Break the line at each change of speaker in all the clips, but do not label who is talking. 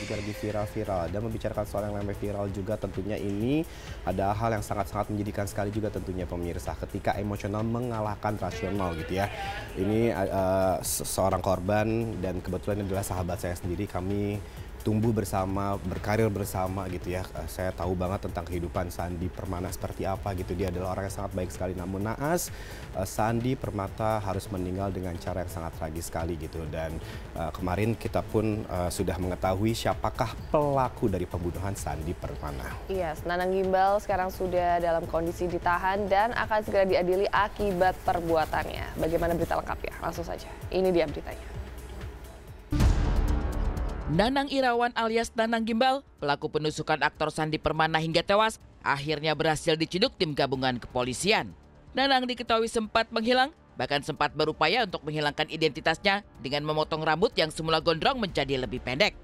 juga lagi viral-viral. Dan membicarakan soal yang namanya viral juga tentunya ini ada hal yang sangat-sangat menjadikan sekali juga tentunya pemirsa. Ketika emosional mengalahkan rasional gitu ya. Ini seorang korban dan kebetulan ini adalah sahabat saya sendiri. Kami tumbuh bersama, berkarir bersama gitu ya. Saya tahu banget tentang kehidupan Sandi Permana seperti apa gitu. Dia adalah orang yang sangat baik sekali. Namun naas Sandi Permata harus meninggal dengan cara yang sangat tragis sekali gitu. Dan kemarin kita pun sudah mengetahui siapakah pelaku dari pembunuhan Sandi Permana.
Iya, Nanang Gimbal sekarang sudah dalam kondisi ditahan dan akan segera diadili akibat perbuatannya. Bagaimana berita lengkapnya? Langsung saja. Ini dia beritanya.
Nanang Irawan alias Nanang Gimbal, pelaku penusukan aktor Sandi Permana hingga tewas, akhirnya berhasil diciduk tim gabungan kepolisian. Nanang diketahui sempat menghilang, bahkan sempat berupaya untuk menghilangkan identitasnya dengan memotong rambut yang semula gondrong menjadi lebih pendek.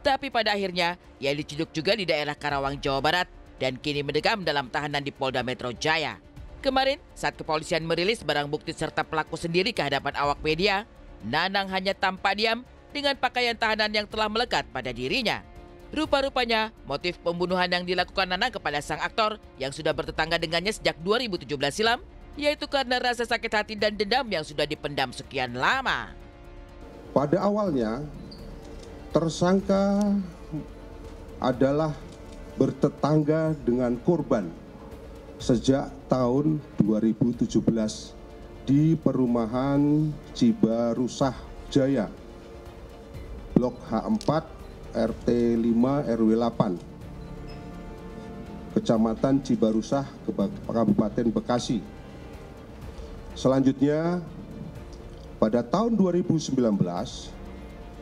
Tapi pada akhirnya, ia diciduk juga di daerah Karawang, Jawa Barat, dan kini mendekam dalam tahanan di Polda Metro Jaya. Kemarin, saat kepolisian merilis barang bukti serta pelaku sendiri ke hadapan awak media, Nanang hanya tampak diam dengan pakaian tahanan yang telah melekat pada dirinya. Rupa-rupanya, motif pembunuhan yang dilakukan Nanang kepada sang aktor yang sudah bertetangga dengannya sejak 2017 silam, yaitu karena rasa sakit hati dan dendam yang sudah dipendam sekian lama.
Pada awalnya, tersangka adalah bertetangga dengan korban sejak tahun 2017 di perumahan Cibarusah Jaya, Blok H4 RT 5 RW 8 Kecamatan Cibarusah, Kabupaten Bekasi. Selanjutnya pada tahun 2019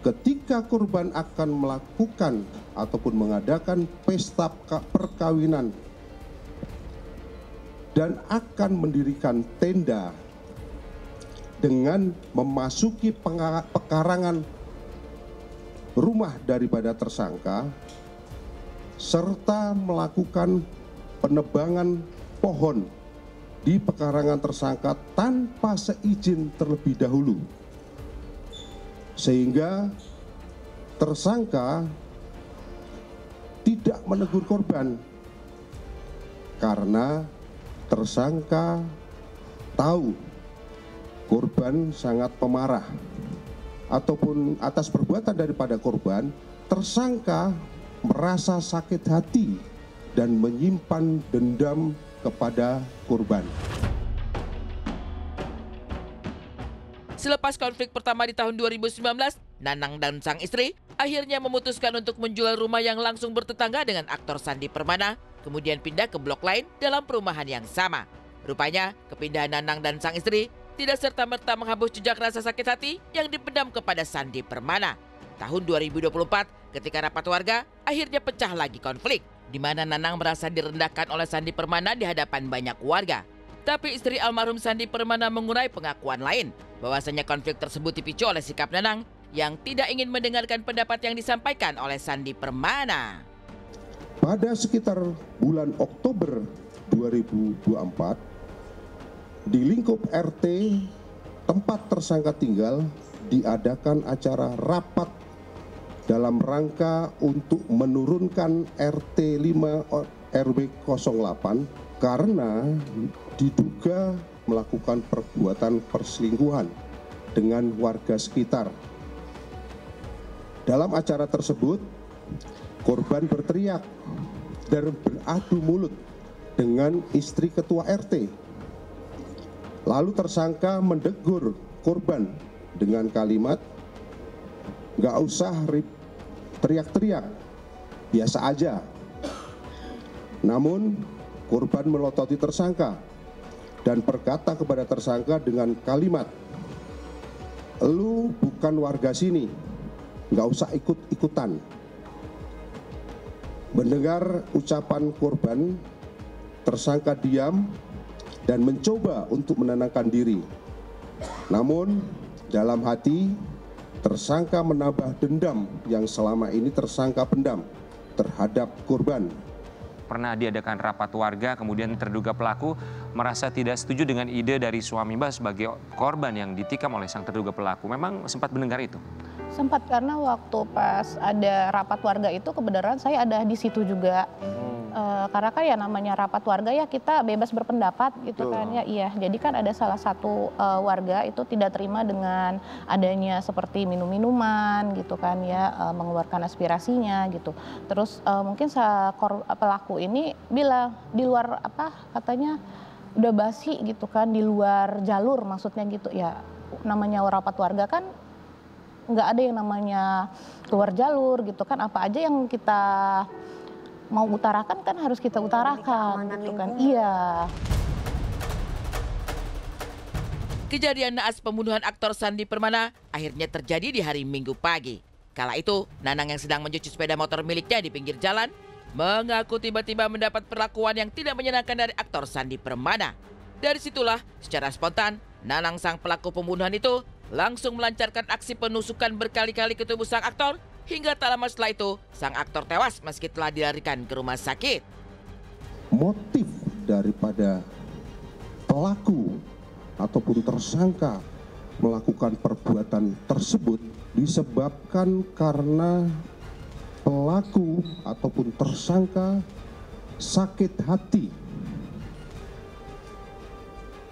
ketika korban akan melakukan ataupun mengadakan pesta perkawinan dan akan mendirikan tenda dengan memasuki pekarangan rumah daripada tersangka serta melakukan penebangan pohon di pekarangan tersangka tanpa seizin terlebih dahulu, sehingga tersangka tidak menegur korban karena tersangka tahu korban sangat pemarah ataupun atas perbuatan daripada korban. Tersangka merasa sakit hati dan menyimpan dendam kepada korban.
Selepas konflik pertama di tahun 2019, Nanang dan sang istri akhirnya memutuskan untuk menjual rumah yang langsung bertetangga dengan aktor Sandi Permana, kemudian pindah ke blok lain dalam perumahan yang sama. Rupanya, kepindahan Nanang dan sang istri tidak serta-merta menghapus jejak rasa sakit hati yang dipendam kepada Sandi Permana. Tahun 2024, ketika rapat warga, akhirnya pecah lagi konflik, di mana Nanang merasa direndahkan oleh Sandi Permana di hadapan banyak warga. Tapi istri almarhum Sandi Permana mengurai pengakuan lain, bahwasanya konflik tersebut dipicu oleh sikap Nanang yang tidak ingin mendengarkan pendapat yang disampaikan oleh Sandi Permana.
Pada sekitar bulan Oktober 2024, di lingkup RT tempat tersangka tinggal diadakan acara rapat dalam rangka untuk menurunkan RT 5 RW 08 karena diduga melakukan perbuatan perselingkuhan dengan warga sekitar. Dalam acara tersebut, korban berteriak dan beradu mulut dengan istri ketua RT. Lalu tersangka mendegur korban dengan kalimat, "Gak usah teriak-teriak, biasa aja." Namun korban melototi tersangka dan berkata kepada tersangka dengan kalimat, "Lu bukan warga sini, gak usah ikut-ikutan." Mendengar ucapan korban, tersangka diam dan mencoba untuk menenangkan diri. Namun dalam hati tersangka menambah dendam yang selama ini tersangka pendam terhadap korban.
Pernah diadakan rapat warga, kemudian terduga pelaku merasa tidak setuju dengan ide dari suami Mbak sebagai korban yang ditikam oleh sang terduga pelaku. Memang sempat mendengar itu?
Sempat, karena waktu pas ada rapat warga itu kebenaran saya ada di situ juga. Karena kan ya namanya rapat warga ya kita bebas berpendapat gitu kan ya. Iya, jadi kan ada salah satu warga itu tidak terima dengan adanya seperti minum-minuman gitu kan ya, mengeluarkan aspirasinya gitu. Terus mungkin pelaku ini bilang di luar katanya udah basi gitu kan, di luar jalur maksudnya gitu ya. Namanya rapat warga kan nggak ada yang namanya keluar jalur gitu kan, apa aja yang kita mau utarakan kan harus kita utarakan gitu kan. Iya.
Kejadian naas pembunuhan aktor Sandi Permana akhirnya terjadi di hari Minggu pagi. Kala itu, Nanang yang sedang mencuci sepeda motor miliknya di pinggir jalan mengaku tiba-tiba mendapat perlakuan yang tidak menyenangkan dari aktor Sandi Permana. Dari situlah, secara spontan, Nanang sang pelaku pembunuhan itu langsung melancarkan aksi penusukan berkali-kali ke tubuh sang aktor. Hingga tak lama setelah itu, sang aktor tewas meski telah dilarikan ke rumah sakit.
Motif daripada pelaku ataupun tersangka melakukan perbuatan tersebut disebabkan karena pelaku ataupun tersangka sakit hati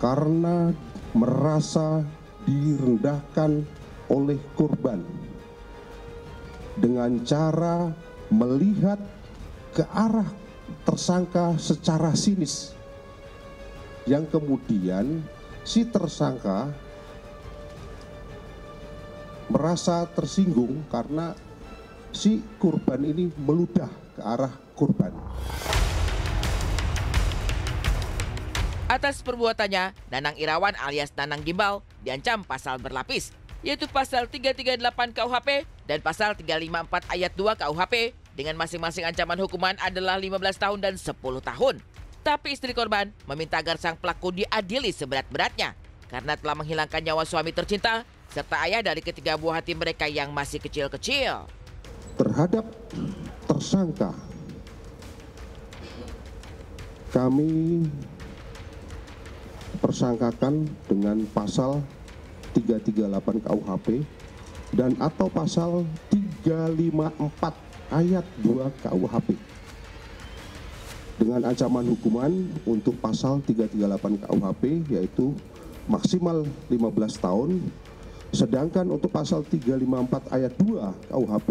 karena merasa direndahkan oleh korban dengan cara melihat ke arah tersangka secara sinis, yang kemudian si tersangka merasa tersinggung karena si korban ini meludah ke arah korban.
Atas perbuatannya, Nanang Irawan alias Nanang Gimbal diancam pasal berlapis, yaitu pasal 338 KUHP dan pasal 354 ayat 2 KUHP dengan masing-masing ancaman hukuman adalah 15 tahun dan 10 tahun. Tapi istri korban meminta agar sang pelaku diadili seberat-beratnya karena telah menghilangkan nyawa suami tercinta serta ayah dari ketiga buah hati mereka yang masih kecil-kecil.
Terhadap tersangka, kami persangkakan dengan pasal 338 KUHP dan atau pasal 354 ayat 2 KUHP dengan ancaman hukuman untuk pasal 338 KUHP yaitu maksimal 15 tahun, sedangkan untuk pasal 354 ayat 2 KUHP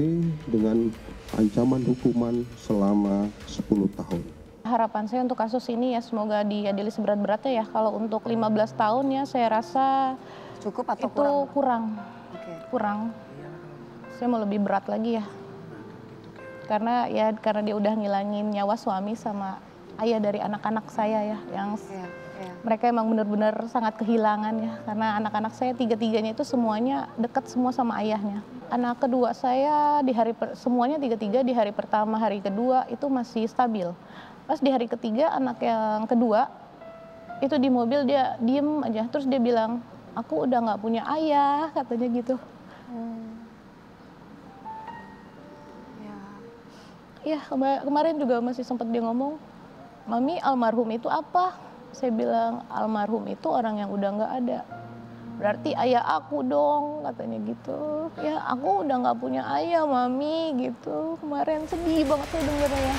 dengan ancaman hukuman selama 10 tahun.
Harapan saya untuk kasus ini ya semoga diadili seberat-beratnya ya. Kalau untuk 15 tahun ya saya rasa
cukup atau
itu kurang. Kurang. Saya mau lebih berat lagi ya. Karena dia udah ngilangin nyawa suami sama ayah dari anak-anak saya ya, yang mereka emang benar-benar sangat kehilangan ya. Karena anak-anak saya tiga-tiganya itu semuanya dekat semua sama ayahnya. Anak kedua saya semuanya tiga-tiga di hari pertama, hari kedua itu masih stabil. Pas di hari ketiga anak yang kedua itu di mobil dia diem aja, terus dia bilang, aku udah nggak punya ayah, katanya gitu. Ya kemarin juga masih sempat dia ngomong, Mami almarhum itu apa? Saya bilang almarhum itu orang yang udah nggak ada. Berarti ayah aku dong, katanya gitu. Ya aku udah nggak punya ayah Mami gitu. Kemarin sedih banget saya dengernya ya.